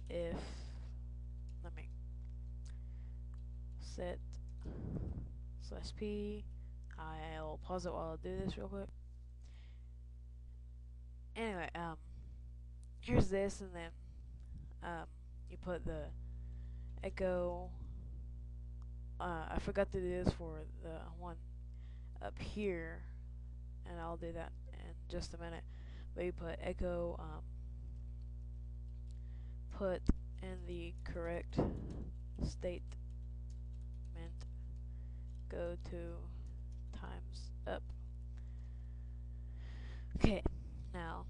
if, let me set slash p. I'll pause it while I do this real quick. Anyway, here's this, and then you put the echo. I forgot to do this for the one up here, and I'll do that in just a minute. But you put echo, put in the correct statement, go to times up. Okay, now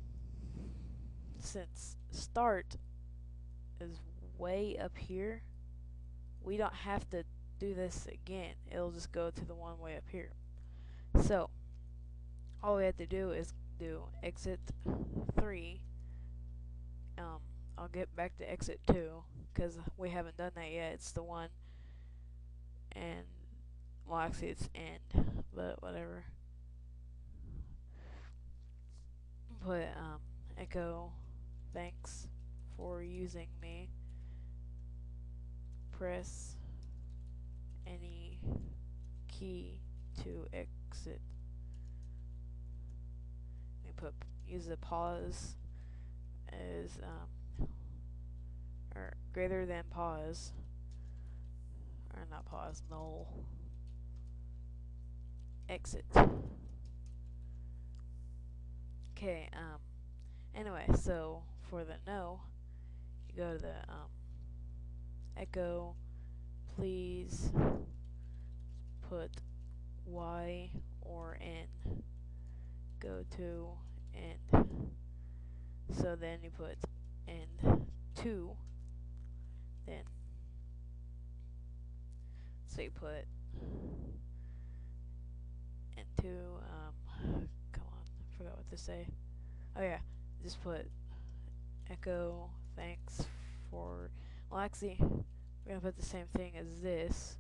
since start is way up here, we don't have to do this again. It'll just go to the one way up here. So all we have to do is do exit 3. I'll get back to exit 2 because we haven't done that yet. It's the one, and well, actually it's end, but whatever. Put echo thanks for using me. Press any key to exit. We put use the pause as or greater than pause, or not pause, null exit. Okay, anyway, so for the no, you go to the echo, please put Y or N, go to end. So then you put end 2, then so you put end 2, come on, I forgot what to say. Oh yeah, just put echo thanks for, well actually we're gonna put the same thing as this,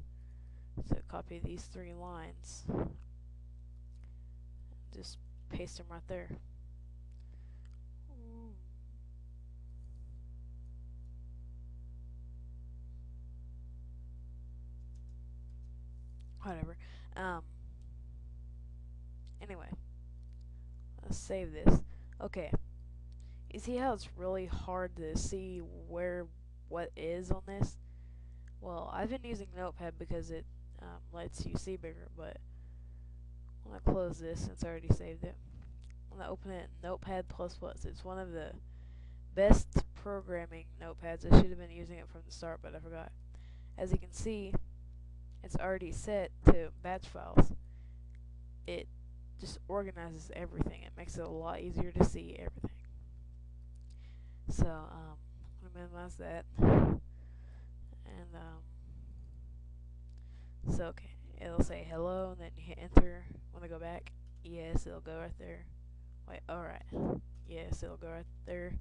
so copy these 3 lines, just paste them right there. Whatever. Anyway, let's save this. Okay, you see how it's really hard to see where what is on this? Well, I've been using Notepad because it lets you see bigger, but when I close this, since I already saved it, I'm going to open it in Notepad++. It's one of the best programming notepads. I should have been using it from the start, but I forgot. As you can see, it's already set to batch files. It just organizes everything. It makes it a lot easier to see everything. So, I'm going to minimize that. And, so, okay. It'll say hello, and then you hit enter. When I go back, yes, it'll go right there. Wait, alright. Yes, it'll go right there.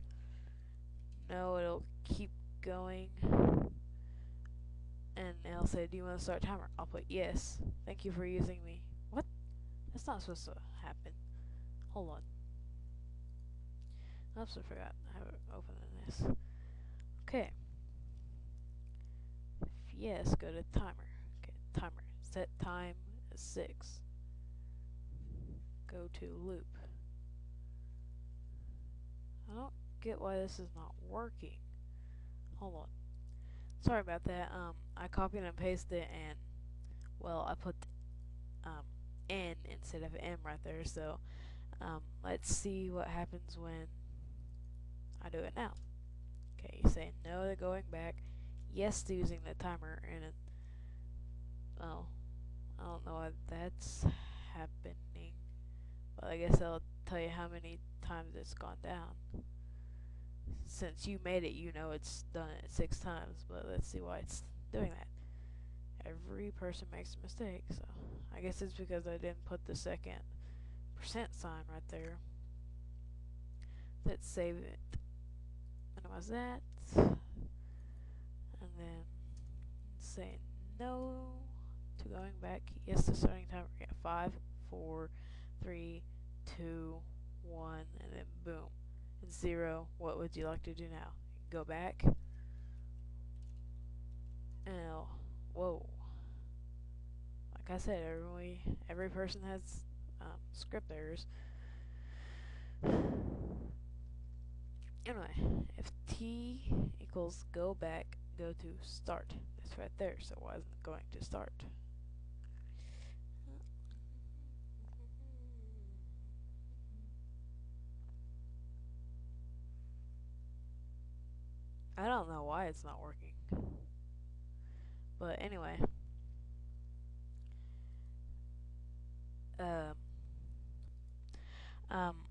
No, it'll keep going. And it'll say, do you want to start timer? I'll put yes. Thank you for using me. What? That's not supposed to happen. Hold on. Oops, I forgot how to open this. Okay. Yes, go to timer. Okay, timer. Set time as 6. Go to loop. I don't get why this is not working. Hold on. Sorry about that. I copied and pasted it, and well, I put N instead of M right there. So let's see what happens when I do it now. Okay, you say no to going back, yes to using the timer, and well, I don't know why that's happening, but I guess I'll tell you how many times it's gone down. Since you made it, you know it's done it 6 times, but let's see why it's doing that. Every person makes a mistake, so I guess it's because I didn't put the second percent sign right there. Let's save it. Minimize that. And then say no to going back, yes to starting timer. Yeah, 5, 4, 3, 2, 1, and then boom. And 0, what would you like to do now? Go back. Oh, whoa. Like I said, every person has script errors. Anyway, if t equals go back, go to start. It's right there, so why isn't it going to start? I don't know why it's not working. But anyway, um,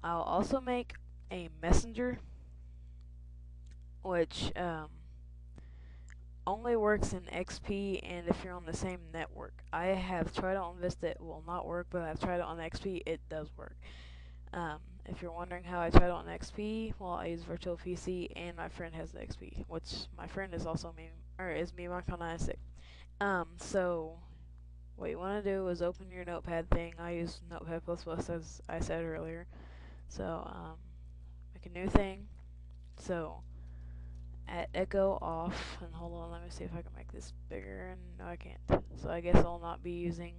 I'll also make a messenger, which only works in XP and if you're on the same network. I have tried it on Vista, it will not work, but I've tried it on XP, it does work. If you're wondering how I tried it on XP, well, I use Virtual PC and my friend has the XP, which my friend is also me Marco 96. So what you want to do is open your Notepad thing. I use Notepad++ as I said earlier. So make a new thing. So at echo off, and hold on, let me see if I can make this bigger. And no, I can't. So I guess I'll not be using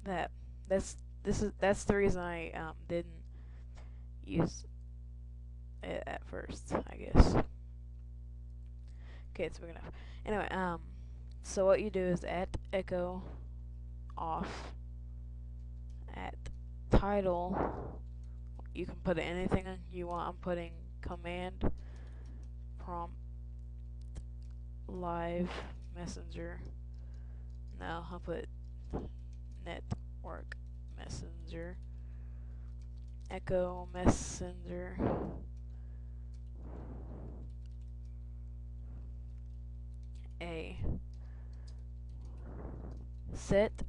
that. That's the reason I didn't use it at first, I guess. Okay, it's big enough. Anyway, so what you do is at echo off, at title, you can put anything you want. I'm putting command prompt live messenger. Now I'll put network messenger, echo messenger, a set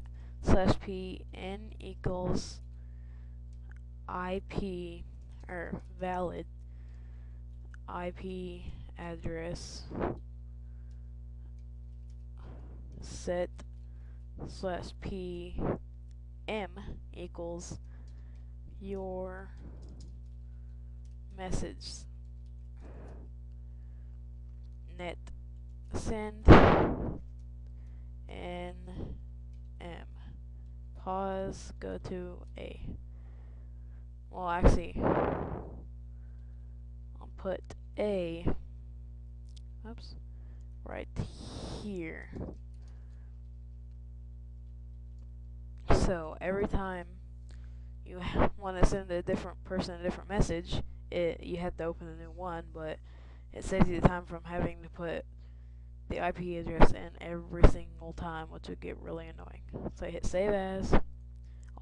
/p n equals IP or valid IP address set /p m equals your message net send n m pause go to a. Well, actually, I'll put a right here. So every time you want to send a different person a different message, you have to open a new one, but it saves you the time from having to put the IP address in every single time, which would get really annoying. So I hit save as,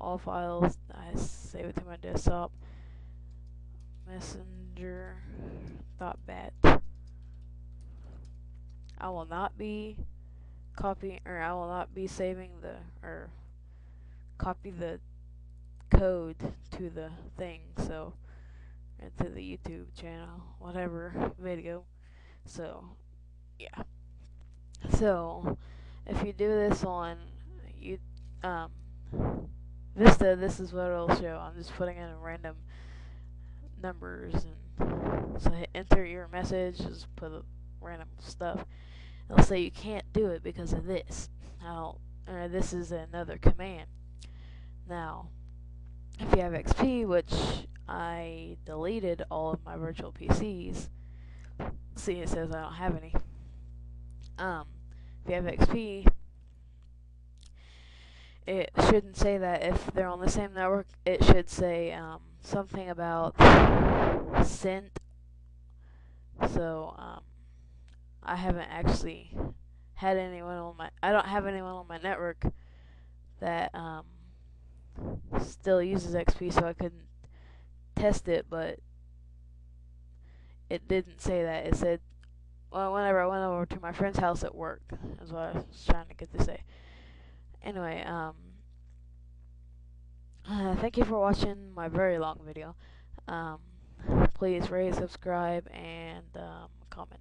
all files, I save it to my desktop, messenger.bat. I will not be saving copy the code to the thing, so to the YouTube channel, whatever video. So yeah. So if you do this on Vista, this is what it'll show. I'm just putting in random numbers, and so hit enter your message, just put random stuff. It'll say you can't do it because of this. This is another command. Now, if you have XP, which I deleted all of my virtual PCs, see it says I don't have any. If you have XP, it shouldn't say that. If they're on the same network, it should say something about sent. So I haven't actually had anyone on I don't have anyone on my network that still uses XP, so I couldn't test it, but it didn't say that. It said, well, whenever I went over to my friend's house at work, is what I was trying to get to say. Anyway, thank you for watching my very long video. Please rate, subscribe, and comment.